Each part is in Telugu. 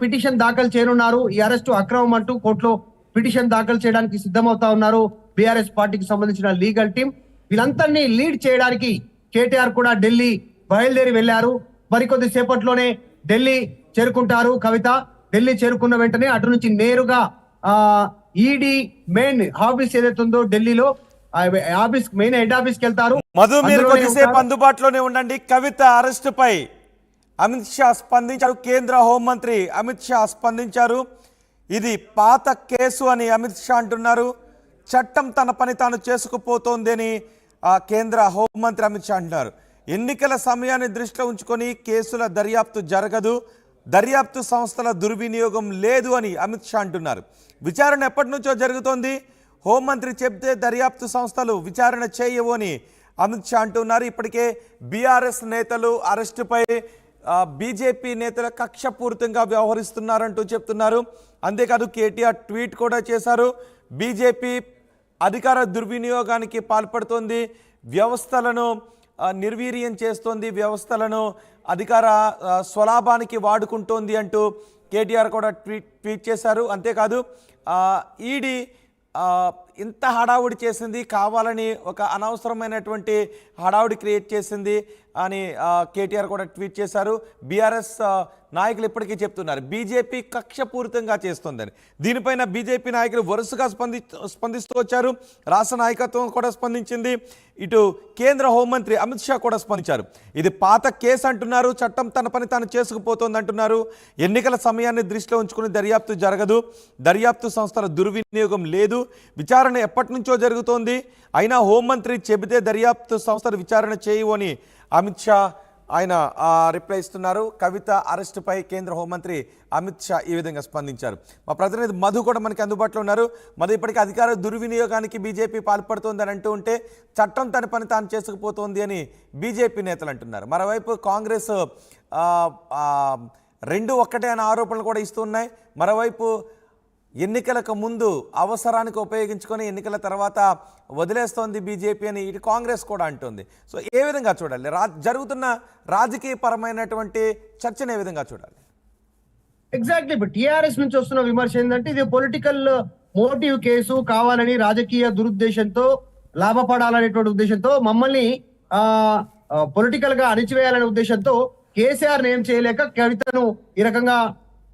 పిటిషన్ దాఖలు చేయనున్నారు. ఈ అరెస్టు అక్రమం అంటూ కోర్టులో పిటిషన్ దాఖలు చేయడానికి సిద్ధమవుతా ఉన్నారు బీఆర్ఎస్ పార్టీకి సంబంధించిన లీగల్ టీం. వీళ్ళందరినీ లీడ్ చేయడానికి కేటీఆర్ కూడా ఢిల్లీ బయలుదేరి వెళ్లారు. మరికొద్ది సేపట్లోనే ఢిల్లీ చేరుకుంటారు కవిత. ఢిల్లీ చేరుకున్న వెంటనే అటు నుంచి నేరుగా ఈడీ మెయిన్ ఆఫీస్ ఏదైతే ఉందో ఢిల్లీలో ఆఫీస్ మెయిన్ హెడ్ ఆఫీస్ కి వెళ్తారు. మధు, మీరు కొద్దిసేపు అందుబాటులోనే ఉండండి. కవిత అరెస్ట్ పై అమిత్ షా స్పందించారు. కేంద్ర హోంమంత్రి అమిత్ షా స్పందించారు. ఇది పాత కేసు అని అమిత్ షా అంటున్నారు. చట్టం తన పని తాను చేసుకుపోతోంది అని కేంద్ర హోంమంత్రి అమిత్ షా అంటున్నారు. ఎన్నికల సమయాన్ని దృష్టిలో ఉంచుకొని కేసుల దర్యాప్తు జరగదు, దర్యాప్తు సంస్థల దుర్వినియోగం లేదు అని అమిత్ షా అంటున్నారు. విచారణ ఎప్పటి నుంచో జరుగుతోంది. హోంమంత్రి చెప్తే దర్యాప్తు సంస్థలు విచారణ చేయవు అని అమిత్ షా అంటున్నారు. ఇప్పటికే బీఆర్ఎస్ నేతలు అరెస్టుపై బీజేపీ నేతలు కక్షపూరితంగా వ్యవహరిస్తున్నారంటూ చెప్తున్నారు. అంతేకాదు కేటీఆర్ ట్వీట్ కూడా చేశారు. బీజేపీ అధికార దుర్వినియోగానికి పాల్పడుతోంది, వ్యవస్థలను నిర్వీర్యం చేస్తోంది, వ్యవస్థలను అధికార స్వలాభానికి వాడుకుంటోంది అంటూ కేటీఆర్ కూడా ట్వీట్ చేశారు. అంతేకాదు ఈడీ ఇంత హడావుడి చేసింది, కావాలని ఒక అనవసరమైనటువంటి హడావుడి క్రియేట్ చేసింది అని కేటీఆర్ కూడా ట్వీట్ చేశారు. బీఆర్ఎస్ నాయకులు ఇప్పటికీ చెప్తున్నారు బీజేపీ కక్షపూరితంగా చేస్తుందని. దీనిపైన బీజేపీ నాయకులు వరుసగా స్పందిస్తూ వచ్చారు. రాష్ట్ర నాయకత్వం కూడా స్పందించింది. ఇటు కేంద్ర హోంమంత్రి అమిత్ షా కూడా స్పందించారు. ఇది పాత కేసు అంటున్నారు, చట్టం తన పని తాను చేసుకుపోతోంది అంటున్నారు. ఎన్నికల సమయాన్ని దృష్టిలో ఉంచుకుని దర్యాప్తు జరగదు, దర్యాప్తు సంస్థల దుర్వినియోగం లేదు, విచారణ ఎప్పటి నుంచో జరుగుతోంది, అయినా హోంమంత్రి చెబితే దర్యాప్తు సంస్థలు విచారణ చేయవు అని అమిత్ షా ఆయన రిప్లై ఇస్తున్నారు. కవిత అరెస్టుపై కేంద్ర హోంమంత్రి అమిత్ షా ఈ విధంగా స్పందించారు. మా ప్రతినిధి మధు కూడా మనకి అందుబాటులో ఉన్నారు. మధు, ఇప్పటికీ అధికార దుర్వినియోగానికి బీజేపీ పాల్పడుతోంది అని అంటూ ఉంటే చట్టం తన పని తాను చేసుకుపోతోంది అని బీజేపీ నేతలు అంటున్నారు. మరోవైపు కాంగ్రెస్ రెండు ఒక్కటే అనే ఆరోపణలు కూడా ఇస్తున్నాయి. మరోవైపు ఎన్నికలకు ముందు అవసరానికి ఉపయోగించుకొని ఎన్నికల తర్వాత వదిలేస్తోంది బీజేపీ అని ఇటు కాంగ్రెస్ కూడా అంటుంది. సో ఏ విధంగా చూడాలి జరుగుతున్న రాజకీయ పరమైనటువంటి చర్చను, ఏ విధంగా చూడాలి? ఎగ్జాక్ట్లీ. ఇప్పుడు టీఆర్ఎస్ నుంచి వస్తున్న విమర్శ ఏంటంటే ఇది పొలిటికల్ మోటివ్ కేసు, కావాలని రాజకీయ దురుద్దేశంతో లాభపడాలనేటువంటి ఉద్దేశంతో మమ్మల్ని పొలిటికల్ గా అణిచివేయాలనే ఉద్దేశంతో కేసీఆర్ ఏం చేయలేక కవితను ఈ రకంగా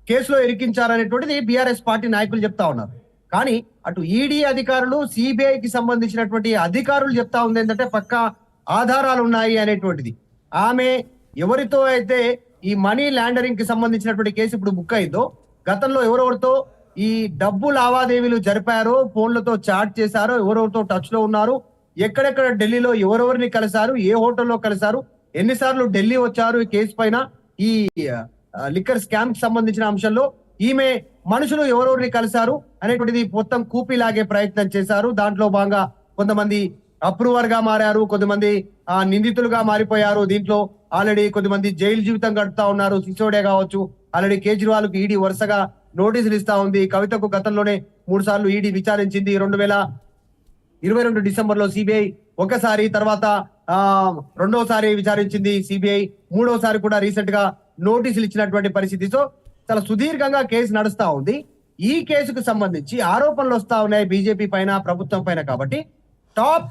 కేసులో ఇరికించారనేటువంటిది బీఆర్ఎస్ పార్టీ నాయకులు చెప్తా ఉన్నారు. కానీ అటు ఈడీ అధికారులు, సిబిఐకి సంబంధించినటువంటి అధికారులు చెప్తా ఉంది ఏంటంటే పక్కా ఆధారాలు ఉన్నాయి అనేటువంటిది. ఆమె ఎవరితో అయితే ఈ మనీ లాండరింగ్ కి సంబంధించినటువంటి కేసు ఇప్పుడు బుక్ అయిందో, గతంలో ఎవరెవరితో ఈ డబ్బు లావాదేవీలు జరిపారో, ఫోన్లతో చాట్ చేశారో, ఎవరెవరితో టచ్ లో ఉన్నారు, ఎక్కడెక్కడ ఢిల్లీలో ఎవరెవరిని కలిశారు, ఏ హోటల్లో కలిశారు, ఎన్నిసార్లు ఢిల్లీ వచ్చారు ఈ కేసు పైన, ఈ లిక్కర్ స్కామ్ కి సంబంధించిన అంశంలో ఈమె మనుషులు ఎవరెవరిని కలిశారు అనేటువంటిది మొత్తం కూపీలాగే ప్రయత్నం చేశారు. దాంట్లో భాగంగా కొంతమంది అప్రూవర్ గా మారారు, కొంతమంది నిందితులుగా మారిపోయారు. దీంట్లో ఆల్రెడీ కొద్దిమంది జైలు జీవితం గడుపుతా ఉన్నారు. సిసోడియా కావచ్చు, ఆల్రెడీ కేజ్రీవాల్ కు ఈడీ వరుసగా నోటీసులు ఇస్తా ఉంది. కవితకు గతంలోనే 3 సార్లు ఈడీ విచారించింది. 2022 డిసెంబర్ లో సిబిఐ ఒకసారి, తర్వాత రెండోసారి విచారించింది సిబిఐ, మూడోసారి కూడా రీసెంట్ గా నోటీసులు ఇచ్చినటువంటి పరిస్థితి. సో చాలా సుదీర్ఘంగా కేసు నడుస్తా ఉంది. ఈ కేసుకు సంబంధించి ఆరోపణలు వస్తా ఉన్నాయి బీజేపీ పైన, ప్రభుత్వం పైన. కాబట్టి టాప్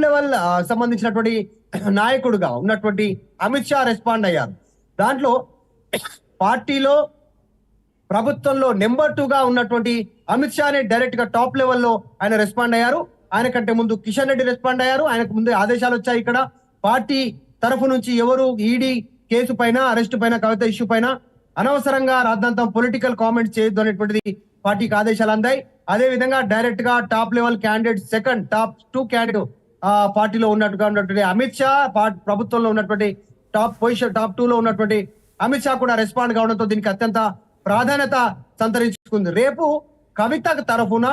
లెవెల్ సంబంధించినటువంటి నాయకుడుగా ఉన్నటువంటి అమిత్ షా రెస్పాండ్ అయ్యారు. దాంట్లో పార్టీలో, ప్రభుత్వంలో నెంబర్ 2 గా ఉన్నటువంటి అమిత్ షానే డైరెక్ట్ గా టాప్ లెవెల్లో ఆయన రెస్పాండ్ అయ్యారు. ఆయన కంటే ముందు కిషన్ రెడ్డి రెస్పాండ్ అయ్యారు. ఆయనకు ముందు ఆదేశాలు వచ్చాయి. ఇక్కడ పార్టీ తరఫు నుంచి ఎవరు ఈడీ కేసు పైన, అరెస్టు పైన, కవిత ఇష్యూ పైన అనవసరంగా రాద్ధాంతం పొలిటికల్ కామెంట్స్ చేయొద్దు అనేటువంటిది పార్టీకి ఆదేశాలు అందాయి. అదే విధంగా డైరెక్ట్ గా top level candidate, second top 2 candidate పార్టీలో ఉన్నటువంటి అమిత్ షా, ప్రభుత్వంలో ఉన్నటువంటి టాప్ 2 లో ఉన్నటువంటి అమిత్ షా కూడా రెస్పాండ్ కావడంతో దీనికి అత్యంత ప్రాధాన్యత సంతరించుకుంది. రేపు కవిత తరఫున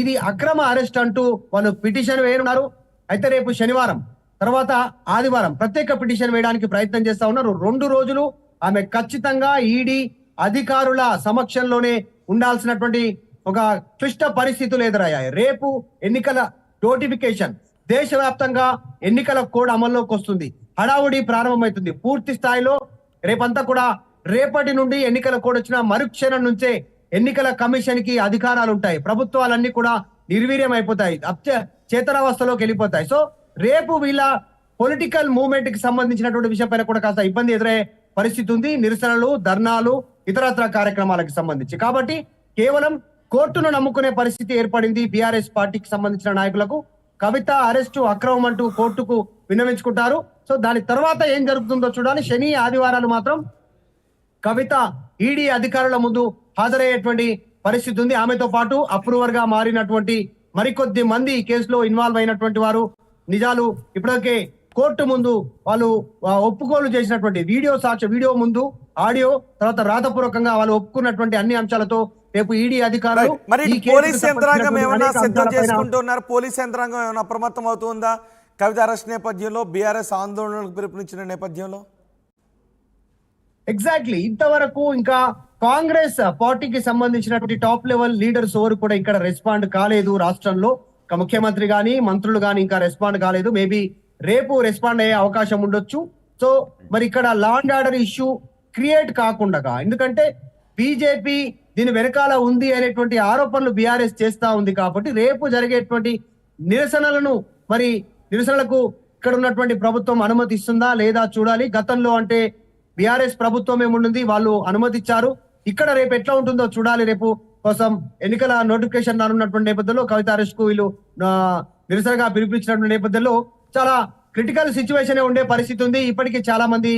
ఇది అక్రమ అరెస్ట్ అంటూ వాళ్ళు పిటిషన్ వేయనున్నారు. అయితే రేపు శనివారం తర్వాత ఆదివారం ప్రత్యేక పిటిషన్ వేయడానికి ప్రయత్నం చేస్తా ఉన్నారు. 2 రోజులు ఆమె ఖచ్చితంగా ఈడీ అధికారుల సమక్షంలోనే ఉండాల్సినటువంటి ఒక క్లిష్ట పరిస్థితులు ఎదురయ్యాయి. రేపు ఎన్నికల నోటిఫికేషన్, దేశవ్యాప్తంగా ఎన్నికల కోడ్ అమల్లోకి వస్తుంది. హడావుడి ప్రారంభమవుతుంది పూర్తి స్థాయిలో. రేపంతా కూడా రేపటి నుండి ఎన్నికల కోడ్ వచ్చిన మరుక్షణం నుంచే ఎన్నికల కమిషన్ కి అధికారాలు ఉంటాయి. ప్రభుత్వాలన్నీ కూడా నిర్వీర్యం అయిపోతాయి, చేతనావస్థలోకి వెళ్ళిపోతాయి. సో రేపు వీళ్ళ పొలిటికల్ మూవ్మెంట్ కి సంబంధించినటువంటి విషయం పైన కూడా కాస్త ఇబ్బంది ఎదురయ్యే పరిస్థితి ఉంది. నిరసనలు, ధర్నాలు, ఇతరత్ర కార్యక్రమాలకు సంబంధించి. కాబట్టి కేవలం కోర్టును నమ్ముకునే పరిస్థితి ఏర్పడింది బీఆర్ఎస్ పార్టీకి సంబంధించిన నాయకులకు. కవిత అరెస్టు అక్రమం అంటూ కోర్టుకు విన్నవించుకుంటారు. సో దాని తర్వాత ఏం జరుగుతుందో చూడాలి. శని, ఆదివారాలు మాత్రం కవిత ఈడీ అధికారుల ముందు హాజరయ్యేటువంటి పరిస్థితి ఉంది. ఆమెతో పాటు అప్రూవర్ గా మారినటువంటి మరికొద్ది మంది ఈ కేసులో ఇన్వాల్వ్ అయినటువంటి వారు నిజాలు ఇప్పటికే కోర్టు ముందు వాళ్ళు ఒప్పుకోలు చేసినటువంటి వీడియో ముందు ఆడియో, తర్వాత రాతపూర్వకంగా వాళ్ళు ఒప్పుకున్నటువంటి అన్ని అంశాలతో రేపు ఈడీ అధికారులు మరి పోలీస్ యంత్రాంగం ఏమైనా సిద్ధం చేసుకుంటున్నారు? పోలీస్ యంత్రాంగం ఏమైనా అప్రమత్తం అవుతుందా కవిత అరెస్ట్ నేపథ్యంలో, బీఆర్ఎస్ ఆందోళనకు పిలుపునిచ్చిన నేపథ్యంలో? ఎగ్జాక్ట్లీ. ఇంతవరకు ఇంకా కాంగ్రెస్ పార్టీకి సంబంధించినటువంటి టాప్ లెవెల్ లీడర్స్ ఎవరు కూడా ఇక్కడ రెస్పాండ్ కాలేదు. రాష్ట్రంలో ముఖ్యమంత్రి గాని, మంత్రులు గాని ఇంకా రెస్పాండ్ కాలేదు. మేబీ రేపు రెస్పాండ్ అయ్యే అవకాశం ఉండొచ్చు. సో మరి ఇక్కడ law and order issue create కాకుండా, ఎందుకంటే బీజేపీ దీని వెనకాల ఉంది అనేటువంటి ఆరోపణలు బీఆర్ఎస్ చేస్తా ఉంది కాబట్టి రేపు జరిగేటువంటి నిరసనలకు ఇక్కడ ఉన్నటువంటి ప్రభుత్వం అనుమతి ఇస్తుందా లేదా చూడాలి. గతంలో అంటే బీఆర్ఎస్ ప్రభుత్వం ఏముంది, వాళ్ళు అనుమతి ఇచ్చారు. ఇక్కడ రేపు ఎట్లా ఉంటుందో చూడాలి. రేపు కోసం ఎన్నికల నోటిఫికేషన్ రానున్నటువంటి నేపథ్యంలో కవిత అరెస్ట్ కు వీళ్ళు నిరసనగా పిలుపునిచ్చినటువంటి నేపథ్యంలో చాలా క్రిటికల్ సిచ్యువేషన్ ఉండే పరిస్థితి ఉంది. ఇప్పటికీ చాలా మంది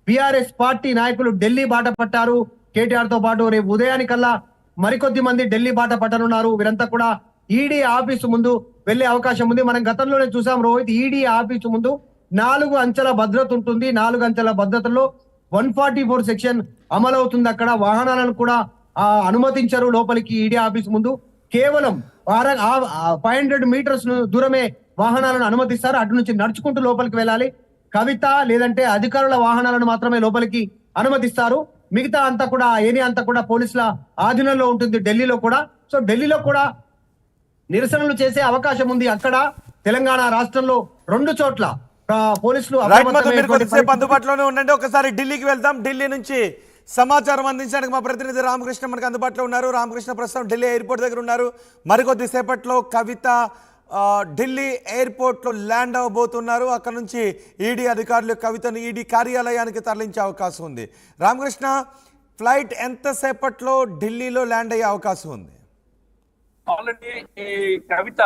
బీఆర్ఎస్ పార్టీ నాయకులు ఢిల్లీ బాట పట్టారు. కేటీఆర్ తో పాటు రేపు ఉదయానికల్లా మరికొద్ది మంది ఢిల్లీ బాట పట్టనున్నారు. వీరంతా కూడా ఈడీ ఆఫీసు ముందు వెళ్లే అవకాశం ఉంది. మనం గతంలోనే చూసాం రోహిత్, ఈడీ ఆఫీసు ముందు 4 అంచెల భద్రత ఉంటుంది. 4 అంచెల భద్రతలో 144 సెక్షన్ అమలవుతుంది. అక్కడ వాహనాలను కూడా అనుమతించరు లోపలికి. ఈడీ ఆఫీస్ ముందు కేవలం 500 మీటర్స్ దూరమే వాహనాలను అనుమతిస్తారు. అటు నుంచి నడుచుకుంటూ లోపలికి వెళ్ళాలి. కవిత లేదంటే అధికారుల వాహనాలను మాత్రమే లోపలికి అనుమతిస్తారు. మిగతా అంతా కూడా ఏరియా అంతా కూడా పోలీసుల ఆధీనంలో ఉంటుంది ఢిల్లీలో కూడా. సో ఢిల్లీలో కూడా నిరసనలు చేసే అవకాశం ఉంది. అక్కడ తెలంగాణ రాష్ట్రంలో 2 చోట్ల పోలీసులు అందుబాటులోనే ఉండండి. ఒకసారి ఢిల్లీకి వెళ్దాం. ఢిల్లీ నుంచి సమాచారం అందించడానికి మా ప్రతినిధి రామకృష్ణ మనకు అందుబాటులో ఉన్నారు. రామకృష్ణ ప్రస్తుతం ఢిల్లీ ఎయిర్పోర్ట్ దగ్గర ఉన్నారు. మరికొద్ది సేపట్లో కవిత ఢిల్లీ ఎయిర్పోర్ట్లో ల్యాండ్ అవ్వబోతున్నారు. అక్కడ నుంచి ఈడీ అధికారులు కవితను ఈడీ కార్యాలయానికి తరలించే అవకాశం ఉంది. రామకృష్ణ, ఫ్లైట్ ఎంతసేపట్లో ఢిల్లీలో ల్యాండ్ అయ్యే అవకాశం ఉంది? ఆల్రెడీ ఈ కవిత